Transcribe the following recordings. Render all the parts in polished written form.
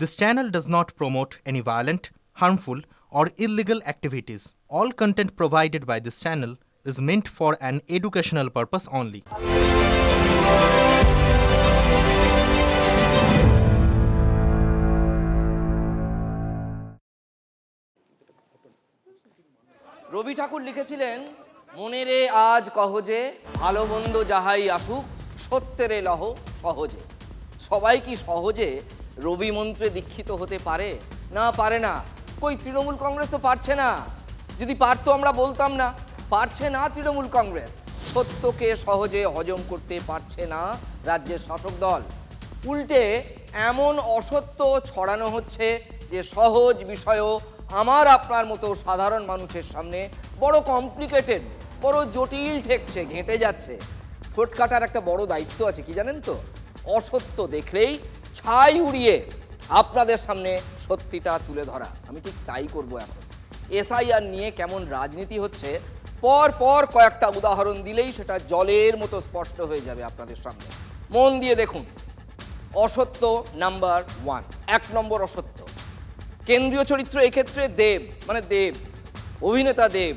This channel does not promote any violent, harmful, or illegal activities. All content provided by this channel is meant for an educational purpose only. Rabi Thakur লিখেছিলেন, মনে রে আজ কহজে ভালো মন্দ যাহাই আসুক সত্যেরে লহ সহজে। সবাই কি সহজে রবি মন্ত্রে দীক্ষিত হতে পারে? না, পারে না। কই তৃণমূল কংগ্রেস তো পারছে না। যদি পারতো আমরা বলতাম না। পারছে না তৃণমূল কংগ্রেস। সত্যকে সহজে হজম করতে পারছে না রাজ্যের শাসক দল। উল্টে এমন অসত্য ছড়ানো হচ্ছে যে সহজ বিষয়ও আমার আপনার মতো সাধারণ মানুষের সামনে বড় কমপ্লিকেটেড, বড় জটিল ঠেকছে, ঘেঁটে যাচ্ছে। ঠোঁট কাটার একটা বড় দায়িত্ব আছে, কি জানেন তো? অসত্য দেখলেই ছাই উড়িয়ে আপনাদের সামনে সত্যিটা তুলে ধরা। আমি ঠিক তাই করব এখন। এসআইআর নিয়ে কেমন রাজনীতি হচ্ছে পর পর কয়েকটা উদাহরণ দিলেই সেটা জলের মতো স্পষ্ট হয়ে যাবে আপনাদের সামনে। মন দিয়ে দেখুন। অসত্য নাম্বার 1, 1 নম্বর অসত্য। কেন্দ্রীয় চরিত্র এক্ষেত্রে দেব, মানে দেব, অভিনেতা দেব,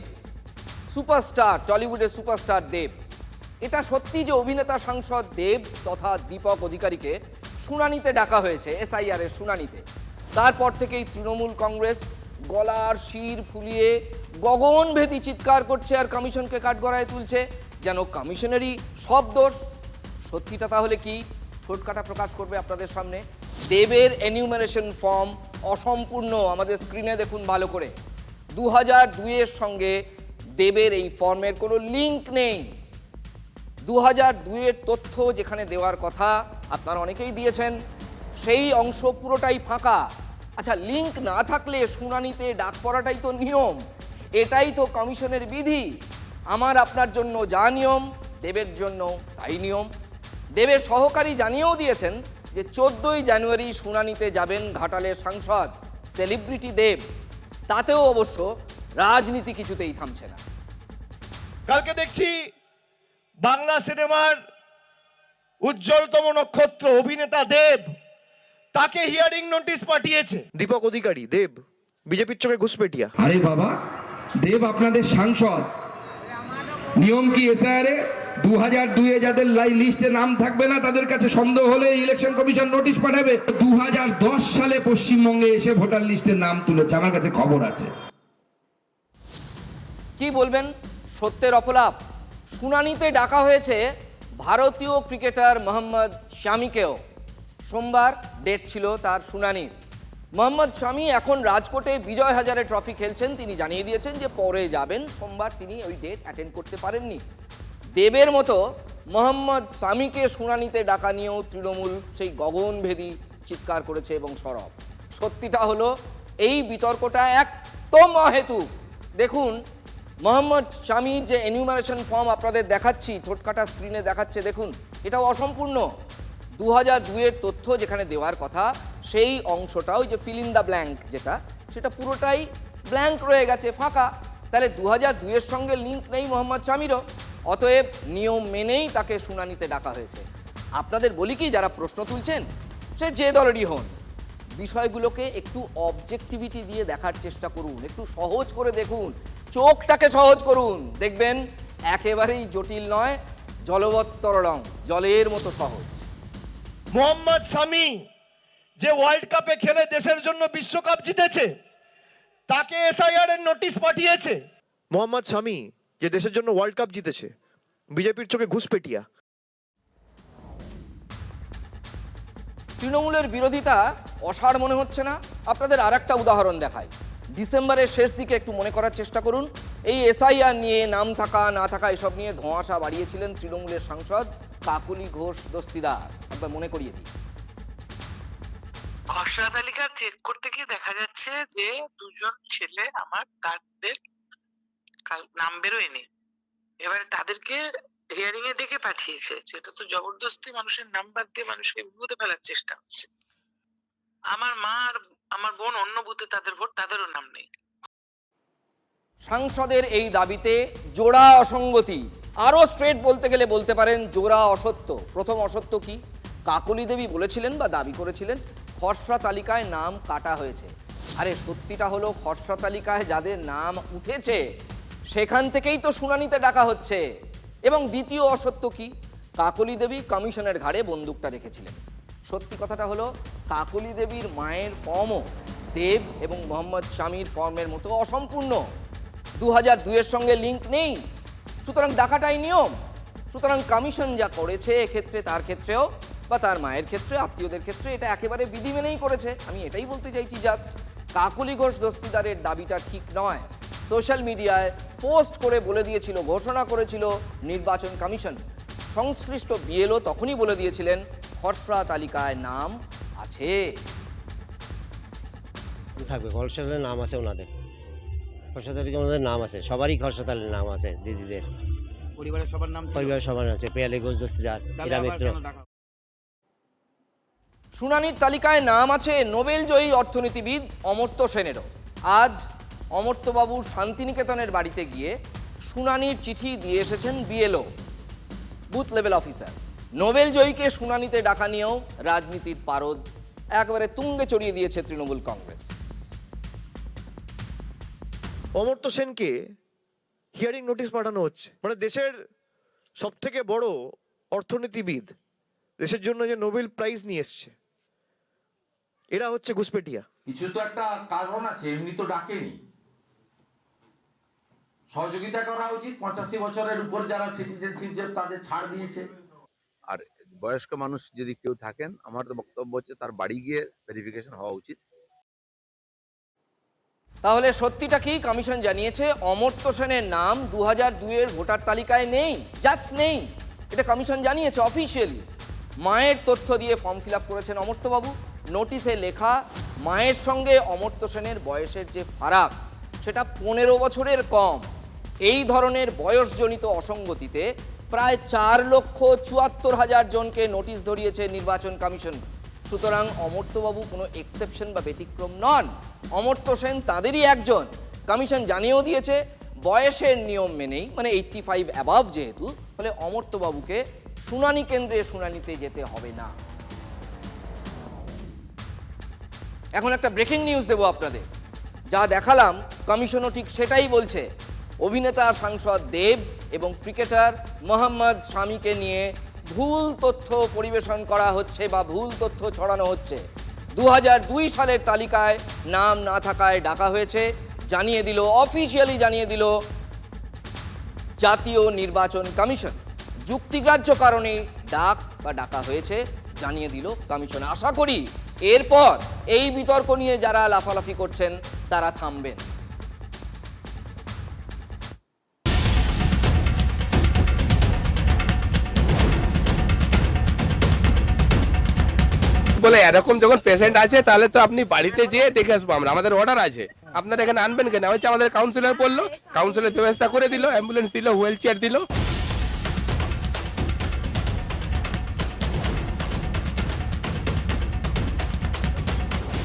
সুপারস্টার, টলিউডের সুপারস্টার দেব। এটা সত্যি যে অভিনেতা সাংসদ দেব তথা দীপক অধিকারীকে শুনানিতে ডাকা হয়েছে, এসআইআর এর শুনানিতে। তারপর থেকেই তৃণমূল কংগ্রেস গলার শির ফুলিয়ে গগনভেদী চিৎকার করছে আর কমিশনকে কাঠগড়ায় তুলছে, যেন কমিশনেরই সব দোষ। সত্যিটা তাহলে কি? ঠোঁটকাটা প্রকাশ করবে আপনাদের সামনে। দেবের এনিউমারেশন ফর্ম অসম্পূর্ণ। আমাদের স্ক্রিনে দেখুন ভালো করে। 2002-এর সঙ্গে দেবের এই ফর্মের কোনো লিঙ্ক নেই। 2002-এর তথ্য যেখানে দেওয়ার কথা আপনারা অনেকেই দিয়েছেন, সেই অংশ পুরোটাই ফাঁকা। আচ্ছা, লিঙ্ক না থাকলে শুনানিতে ডাক পড়াটাই তো নিয়ম, এটাই তো কমিশনের বিধি। আমার আপনার জন্য যা নিয়ম, দেবের জন্য তাই নিয়ম। দেবের সহকারী জানিয়েও দিয়েছেন যে 14ই জানুয়ারি শুনানিতে যাবেন ঘাটালের সাংসদ সেলিব্রিটি দেব। তাতেও অবশ্য রাজনীতি কিছুতেই থামছে না। কালকে দেখছি বাংলা সিনেমার উজ্জ্বলতম নক্ষত্র অভিনেতা দেব, তাকে হিয়ারিং নোটিশ পাঠিয়েছে দীপক অধিকারী। দেব বিজেপির চোখে ঘুষপেটিয়া। আরে বাবা, দেব আপনাদের সাংসদ। নিয়ম কি এসআইআরে 2002-এ যাদের লিস্টে নাম থাকবে না তাদের কাছে সন্দেহ হলে ইলেকশন কমিশন নোটিশ পাঠাবে। 2010 সালে পশ্চিমবঙ্গে এসে ভোটার লিস্টে নাম তুলেছে, আমার কাছে খবর আছে। কি বলবেন? সত্যের অপলাপ। শুনানিতে ডাকা হয়েছে ভারতীয় ক্রিকেটার মোহাম্মদ শামিকেও। সোমবার ডেট ছিল তার শুনানির। মোহাম্মদ শামি এখন রাজকোটে বিজয় হাজারে ট্রফি খেলছেন। তিনি জানিয়ে দিয়েছেন যে পরে যাবেন। সোমবার তিনি ওই ডেট অ্যাটেন্ড করতে পারেননি। দেবের মতো মোহাম্মদ শামিকে শুনানিতে ডাকা নিয়েও তৃণমূল সেই গগনভেদী চিৎকার করেছে এবং সরব। সত্যিটা হলো এই বিতর্কটা একদম অহেতুক। দেখুন, মোহাম্মদ শামির যে এনিউমারেশন ফর্ম আপনাদের দেখাচ্ছি, ঠোঁটকাটা স্ক্রিনে দেখাচ্ছে, দেখুন, এটাও অসম্পূর্ণ। 2002-এর তথ্য যেখানে দেওয়ার কথা সেই অংশটা, ওই যে ফিল ইন দ্য ব্ল্যাঙ্ক যেটা, সেটা পুরোটাই ব্ল্যাঙ্ক রয়ে গেছে, ফাঁকা। তাহলে 2002-এর সঙ্গে লিঙ্ক নেই মোহাম্মদ শামিরও। অতএব নিয়ম মেনেই তাকে শুনানিতে ডাকা হয়েছে। আপনাদের বলি কি, যারা প্রশ্ন তুলছেন সে যে দলেরই হন, বিষয়গুলোকে একটু অবজেক্টিভিটি দিয়ে দেখার চেষ্টা করুন, একটু সহজ করে দেখুন, চোখটাকে সহজ করুন। দেখবেন একেবারেই জটিল নয়, জলবত্তরলং, জলের মতো সহজ। মোহাম্মদ শামি যে ওয়ার্ল্ড কাপে খেলে দেশের জন্য বিশ্বকাপ জিতেছে, তাকে এসআইআর এর নোটিশ পাঠিয়েছে। মোহাম্মদ শামি যে দেশের জন্য ওয়ার্ল্ড কাপ জিতেছে, বিজেপির চোখে ঘুষপেটিয়া। তৃণমূলের বিরোধিতা অসাড় মনে হচ্ছে না? আপনাদের আর একটা উদাহরণ দেখাই। ডিসেম্বরের শেষ দিকে একটু মনে করার চেষ্টা করুন। এই এসআইআর নিয়ে নাম থাকা না থাকা এসব নিয়ে ধোঁয়াশা বাড়িয়েছিলেন তৃণমূলের সাংসদ কাকলি ঘোষ দস্তিদার। একবার মনে করিয়ে দিই। খসড়া তালিকা চেক করতে গিয়ে দেখা যাচ্ছে যে দুজন ছেলে আমার, তাদের নাম বেরোয়নি। এবারে তাদেরকে হিয়ারিং এ ডেকে পাঠিয়েছে, যেটা তো জবরদস্তি মানুষের নাম বাদ দিয়ে মানুষকে বিপদে ফেলার চেষ্টা হচ্ছে। আমার মা আর আমার বোন অন্য বুথে তাদের ভোট, তাদেরও নাম নেই। সাংসদের এই দাবিতে জোড়া অসঙ্গতি, আরও স্ট্রেট বলতে গেলে বলতে পারেন জোড়া অসত্য। প্রথম অসত্য কি? কাকলি দেবী বলেছিলেন বা দাবি করেছিলেন খসড়া তালিকায় নাম কাটা হয়েছে। আরে সত্যিটা হলো খসড়া তালিকায় যাদের নাম উঠেছে সেখান থেকেই তো শুনানিতে ডাকা হচ্ছে। এবং দ্বিতীয় অসত্য কি, কাকলি দেবী কমিশনের ঘাড়ে বন্দুকটা রেখেছিলেন। সত্যি কথাটা হলো কাকলি দেবীর মায়ের ফর্মও দেব এবং মোহাম্মদ শামীর ফর্মের মতো অসম্পূর্ণ, 2002-এর সঙ্গে লিঙ্ক নেই, সুতরাং ডাকাটাই নিয়ম। সুতরাং কমিশন যা করেছে এক্ষেত্রে তার ক্ষেত্রেও বা তার মায়ের ক্ষেত্রে আত্মীয়দের ক্ষেত্রে এটা একেবারে বিধি মেনেই করেছে। আমি এটাই বলতে চাইছি, জাস্ট কাকলি ঘোষ দস্তিদারের দাবিটা ঠিক নয়। সোশ্যাল মিডিয়ায় পোস্ট করে বলে দিয়েছিল, ঘোষণা করেছিল নির্বাচন কমিশন। সংশ্লিষ্ট বিএলও তখনই বলে দিয়েছিলেন খসড়া তালিকায় নাম আছে। থাকবে খসড়া তালিকায় নাম আছে ওনাদের, খসড়া তালিকায় ওনাদের নাম আছে, সবারই খসড়া তালিকায় নাম আছে, দিদিদের পরিবারের সবার নাম ছিল? পরিবারের সবার নাম আছে, পেয়ালি ঘোষ দস্তিদার, তাহলে ইরা আবার মিত্র। কেন ডাকা? শুনানির তালিকায় নাম আছে নোবেলজয়ী অর্থনীতিবিদ অমর্ত্য সেনেরও। আজ অমর্ত্যবাবুর শান্তিনিকেতনের বাড়িতে গিয়ে শুনানির চিঠি দিয়ে এসেছেন বিএলও, বুথ লেভেল অফিসার। নোবেলজয়ীকে শুনানিতে ডাকা নিয়েও রাজনীতির পারদ একেবারে তুঙ্গে চড়িয়ে দিয়েছে তৃণমূল কংগ্রেস। অমর্ত্য সেনকে হিয়ারিং নোটিশ পাঠানো হচ্ছে, মানে দেশের সব থেকে বড় অর্থনীতিবিদ, দেশের জন্য যে নোবেল প্রাইজ নিয়ে এসছে, এরা হচ্ছে ঘুষপেটিয়া। কিছু তো একটা কারণ আছে, এমনি তো ডাকেনি। সহযোগিতা করা উচিত। 85 বছরের উপর যারা সিটিজেনশিপ তাদের ছাড় দিয়েছে। আর বয়স্ক মানুষ যদি কেউ থাকেন, আমার তো বক্তব্য হচ্ছে তার বাড়ি গিয়ে ভেরিফিকেশন হওয়া উচিত। তাহলে সত্যিটা কি, কমিশন জানিয়েছে অমর্ত্য সেনের নাম 2002-এর ভোটার তালিকায় নেই, জাস্ট নেই। এটা কমিশন জানিয়েছে অফিসিয়ালি। মায়ের তথ্য দিয়ে ফর্ম ফিল আপ করেছেন অমর্ত্যবাবু। নোটিশে লেখা মায়ের সঙ্গে অমর্ত্য সেনের বয়সের যে ফারাক সেটা 15 বছরের কম। এই ধরনের বয়সজনিত অসঙ্গতিতে প্রায় 4,74,000 জনকে নোটিশ ধরিয়েছে নির্বাচন কমিশন। সুতরাং অমর্ত্যবাবু কোনো এক্সেপশন বা ব্যতিক্রম নন, অমর্ত্য সেন তাদেরই একজন। কমিশন জানিয়েও দিয়েছে বয়সের নিয়ম মেনেই, মানে 85 অ্যাবাভ যেহেতু, ফলে অমর্ত্যবাবুকে শুনানি কেন্দ্রে শুনানিতে যেতে হবে না। এখন একটা ব্রেকিং নিউজ দেবো আপনাদের। যা দেখালাম কমিশনও ঠিক সেটাই বলছে। অভিনেতা সাংসদ দেব এবং ক্রিকেটার মোহাম্মদ শামীকে নিয়ে ভুল তথ্য পরিবেশন করা হচ্ছে বা ভুল তথ্য ছড়ানো হচ্ছে। 2002 সালের তালিকায় নাম না থাকায় ডাকা হয়েছে, জানিয়ে দিল, অফিসিয়ালি জানিয়ে দিল জাতীয় নির্বাচন কমিশন। যুক্তিগ্রাহ্য কারণে ডাকা হয়েছে জানিয়ে দিল কমিশন। আশা করি এরপর এই বিতর্ক নিয়ে যারা লাফালাফি করছেন তারা থামবেন। বলে এরকম যখন পেশেন্ট আছে তাহলে তো আপনি বাড়িতে যেয়ে দেখে আসবো আমরা, আমাদের অর্ডার আছে, আপনারা এখানে আনবেন কেন? হচ্ছে আমাদের কাউন্সিলর বললো, কাউন্সিলর ব্যবস্থা করে দিল, অ্যাম্বুলেন্স দিল, হুইল চেয়ার দিল।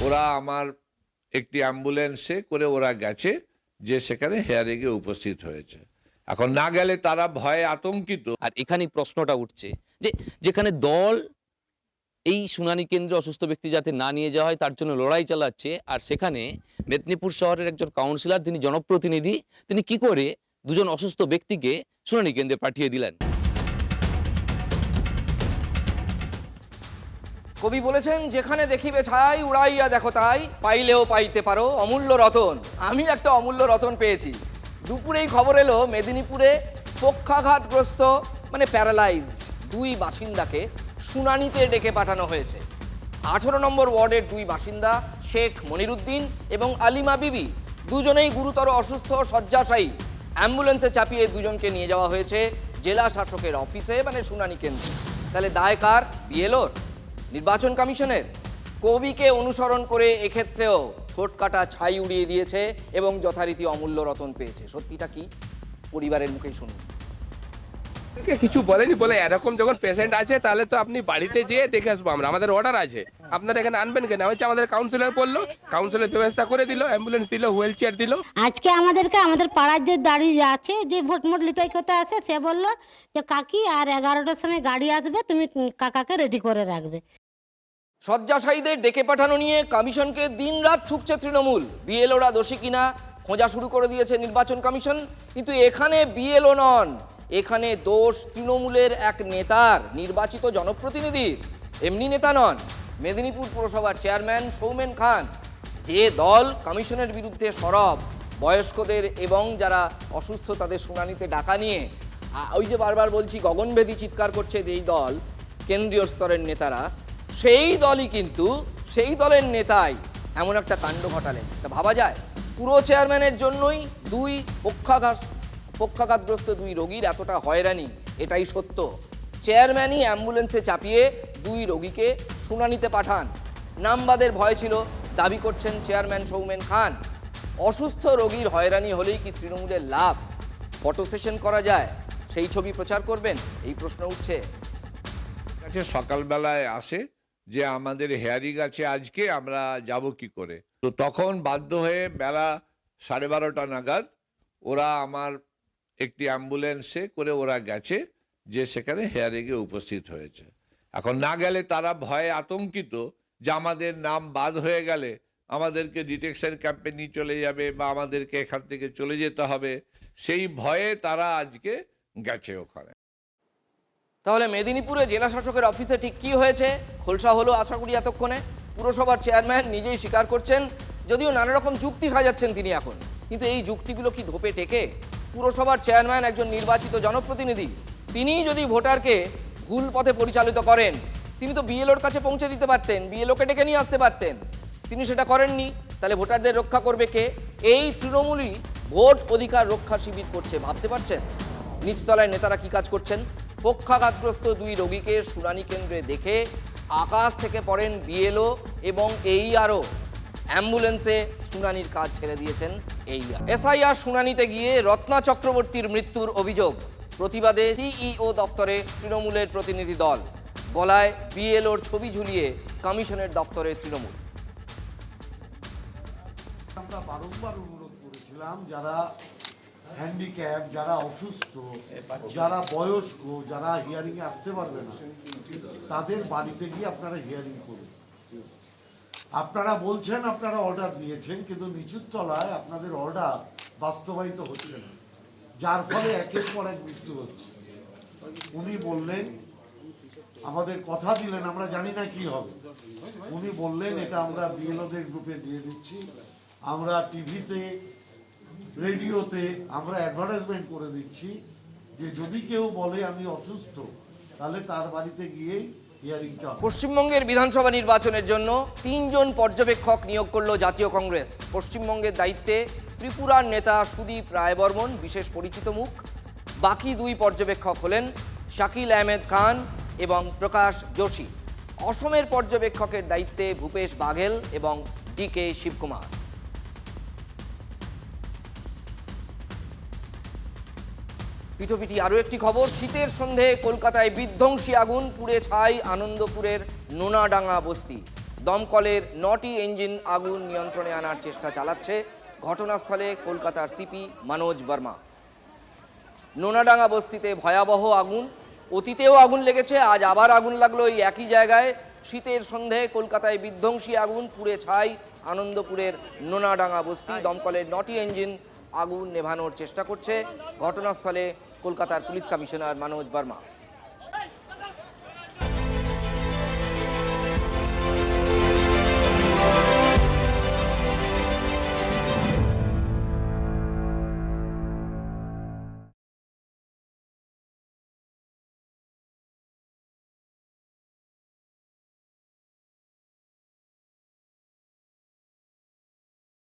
ওরা আমার একটি অ্যাম্বুলেন্সে করে ওরা গেছে, যে সেখানে হেয়ারিংয়ে উপস্থিত হয়েছে। এখন না গেলে তারা ভয়ে আতঙ্কিত। আর এখানেই প্রশ্নটা উঠছে যে যেখানে দল এই শুনানি কেন্দ্রে অসুস্থ ব্যক্তি যাতে না নিয়ে যাওয়া হয় তার জন্য লড়াই চালাচ্ছে, আর সেখানে মেদিনীপুর শহরের একজন কাউন্সিলর, তিনি জনপ্রতিনিধি, তিনি কি করে দুজন অসুস্থ ব্যক্তিকে শুনানি কেন্দ্রে পাঠিয়ে দিলেন? কবি বলেছেন, যেখানে দেখিবে ছাই উড়াইয়া দেখো তাই, পাইলেও পাইতে পারো অমূল্য রতন। আমি একটা অমূল্য রতন পেয়েছি। দুপুরেই খবর এলো মেদিনীপুরে পক্ষাঘাতগ্রস্ত, মানে প্যারালাইজড 2 বাসিন্দাকে শুনানিতে ডেকে পাঠানো হয়েছে। 18 নম্বর ওয়ার্ডের 2 বাসিন্দা শেখ মনিরুদ্দিন এবং আলিমা বিবি, দুজনেই গুরুতর অসুস্থ, শয্যাশায়ী। অ্যাম্বুলেন্সে চাপিয়ে দুজনকে নিয়ে যাওয়া হয়েছে জেলা শাসকের অফিসে, মানে শুনানি কেন্দ্রে। তাহলে দায় কার? বিএলওর, নির্বাচন কমিশনের? কবিকে অনুসরণ করে এক্ষেত্রেও ঠোঁটকাটা ছাই উড়িয়ে দিয়েছে এবং যথারীতি অমূল্য রতন পেয়েছে। সত্যিটা কি, পরিবারের মুখেই শুনুন। কিছু বলেনি, বলে এরকম যখন পেশেন্ট আছে তাহলে তো আপনি বাড়িতে যেয়ে দেখে আসবো আমরা, আমাদের অর্ডার আছে, আপনারা এখানে আনবেন কেন? হচ্ছে আমাদের কাউন্সিলর বললো, কাউন্সিলর ব্যবস্থা করে দিল, অ্যাম্বুলেন্স দিল, হুইল চেয়ার দিল। আজকে আমাদের পাড়ার যে দাঁড়িয়ে আছে, যে ভোট মোট লিতাই করতে আসে, সে বললো যে কাকি আর 11টার সময় গাড়ি আসবে, তুমি কাকাকে রেডি করে রাখবে। শয্যাশায়ীদের ডেকে পাঠানো নিয়ে কমিশনকে দিনরাত ঠুকছে তৃণমূল। বিএলওরা দোষী কিনা খোঁজা শুরু করে দিয়েছে নির্বাচন কমিশন, কিন্তু এখানে বিএলও নন, এখানে দোষ তৃণমূলের এক নেতার, নির্বাচিত জনপ্রতিনিধির। এমনি নেতা নন, মেদিনীপুর পুরসভার চেয়ারম্যান সৌমেন খান। যে দল কমিশনের বিরুদ্ধে সরব, বয়স্কদের এবং যারা অসুস্থ তাদের শুনানিতে ডাকা নিয়ে ওই যে বারবার বলছি গগনভেদী চিৎকার করছে যেই দল, কেন্দ্রীয় স্তরের নেতারা, সেই দলই কিন্তু, সেই দলের নেতাই এমন একটা কাণ্ড ঘটালেন। তা ভাবা যায় পুরো চেয়ারম্যানের জন্যই দুই পক্ষাঘাতগ্রস্ত দুই রোগীর এতটা হয়রানি, এটাই সত্য। চেয়ারম্যানই অ্যাম্বুলেন্সে চাপিয়ে দুই রোগীকে শুনানিতে পাঠান। নামবাদের ভয় ছিল, দাবি করছেন চেয়ারম্যান সৌমেন খান। অসুস্থ রোগীর হয়রানি হলেই কি তৃণমূলের লাভ? ফটো সেশন করা যায়, সেই ছবি প্রচার করবেন, এই প্রশ্ন উঠছে। কাছে সকালবেলায় আসে যে আমাদের হেয়ারিং আছে আজকে, আমরা যাব কি করে। তো তখন বাধ্য হয়ে বেলা 12:30 নাগাদ ওরা আমার একটি অ্যাম্বুলেন্সে করে ওরা গেছে, যে সেখানে হেয়ারিংয়ে উপস্থিত হয়েছে। এখন না গেলে তারা ভয়ে আতঙ্কিত যে আমাদের নাম বাদ হয়ে গেলে আমাদেরকে ডিটেকশন ক্যাম্পে নিয়ে চলে যাবে বা আমাদেরকে এখান থেকে চলে যেতে হবে, সেই ভয়ে তারা আজকে গেছে ওখানে। তাহলে মেদিনীপুরে জেলা শাসকের অফিসে ঠিক কী হয়েছে? খোলসা হলো আশা করি এতক্ষণে। পুরসভার চেয়ারম্যান নিজেই স্বীকার করছেন, যদিও নানা রকম যুক্তি সাজাচ্ছেন তিনি এখন, কিন্তু এই যুক্তিগুলো কি ধোপে টেকে? পুরসভার চেয়ারম্যান একজন নির্বাচিত জনপ্রতিনিধি, তিনিই যদি ভোটারকে ভুল পথে পরিচালিত করেন, তিনি তো বিএলওর কাছে পৌঁছে দিতে পারতেন, বিএলওকে ডেকে নিয়ে আসতে পারতেন। তিনি সেটা করেননি, তাহলে ভোটারদের রক্ষা করবে কে? এই তৃণমূলই ভোট অধিকার রক্ষা শিবির করছে, ভাবতে পারছেন? নিচতলায় নেতারা কি কাজ করছেন? পক্ষাঘাতগ্রস্ত দুই রোগীকে শুনানি কেন্দ্রে দেখে আকাশ থেকে পড়েন বিএলও এবং এইআরও। অ্যাম্বুলেন্সে শুনানির কাজ ছেড়ে দিয়েছেন এইআর। এসআইআর শুনানিতে গিয়ে রত্না চক্রবর্তীর মৃত্যুর অভিযোগ, প্রতিবাদে সিইও দফতরে তৃণমূলের প্রতিনিধি দল, গলায় বিএলওর ছবি ঝুলিয়ে কমিশনের দফতরে তৃণমূল। আমরা বারংবার অনুরোধ করেছিলাম, যারা হ্যান্ডিক্যাপ, যারা অসুস্থ, যারা বয়স্ক, যারা হিয়ারিংয়ে আসতে পারবে না, তাদের বাড়িতে গিয়ে আপনারা হিয়ারিং করুন। আপনারা বলছেন আপনারা অর্ডার দিয়েছেন, কিন্তু নিচুর তলায় আপনাদের অর্ডার বাস্তবায়িত হচ্ছে না, যার ফলে একের পর এক মৃত্যু হচ্ছে। উনি বললেন, আমাদের কথা দিলেন, আমরা জানি না কি হবে, উনি বললেন এটা আমরা বিএলওদের গ্রুপে দিয়ে দিচ্ছি, আমরা টিভিতে রেডিওতে আমরা অ্যাডভার্টাইজমেন্ট করে দিচ্ছি যে যদি কেউ বলে আমি অসুস্থ, তাহলে তার বাড়িতে গিয়েই হিয়ারিংটা। পশ্চিমবঙ্গের বিধানসভা নির্বাচনের জন্য 3 জন পর্যবেক্ষক নিয়োগ করল জাতীয় কংগ্রেস। পশ্চিমবঙ্গের দায়িত্বে ত্রিপুরার নেতা সুদীপ রায়বর্মন, বিশেষ পরিচিত মুখ। বাকি 2 পর্যবেক্ষক হলেন শাকিল আহমেদ খান এবং প্রকাশ যোশী। অসমের পর্যবেক্ষকের দায়িত্বে ভূপেশ বাঘেল এবং ডিকে শিবকুমার। পিঠোপিঠি আরও একটি খবর, শীতের সন্ধে কলকাতায় বিধ্বংসী আগুন, পুড়ে ছাই আনন্দপুরের নোনাডাঙ্গা বস্তি। দমকলের 9টি ইঞ্জিন আগুন নিয়ন্ত্রণে আনার চেষ্টা চালাচ্ছে। ঘটনাস্থলে কলকাতার সিপি মনোজ বর্মা। নোনাডাঙ্গা বস্তিতে ভয়াবহ আগুন, অতীতেও আগুন লেগেছে, আজ আবার আগুন লাগলো এই একই জায়গায়। শীতের সন্ধে কলকাতায় বিধ্বংসী আগুন, পুড়ে ছাই আনন্দপুরের নোনাডাঙ্গা বস্তি। দমকলের 9টি ইঞ্জিন আগুন নেভানোর চেষ্টা করছে। ঘটনাস্থলে কলকাতার পুলিশ কমিশনার মনোজ বর্মা।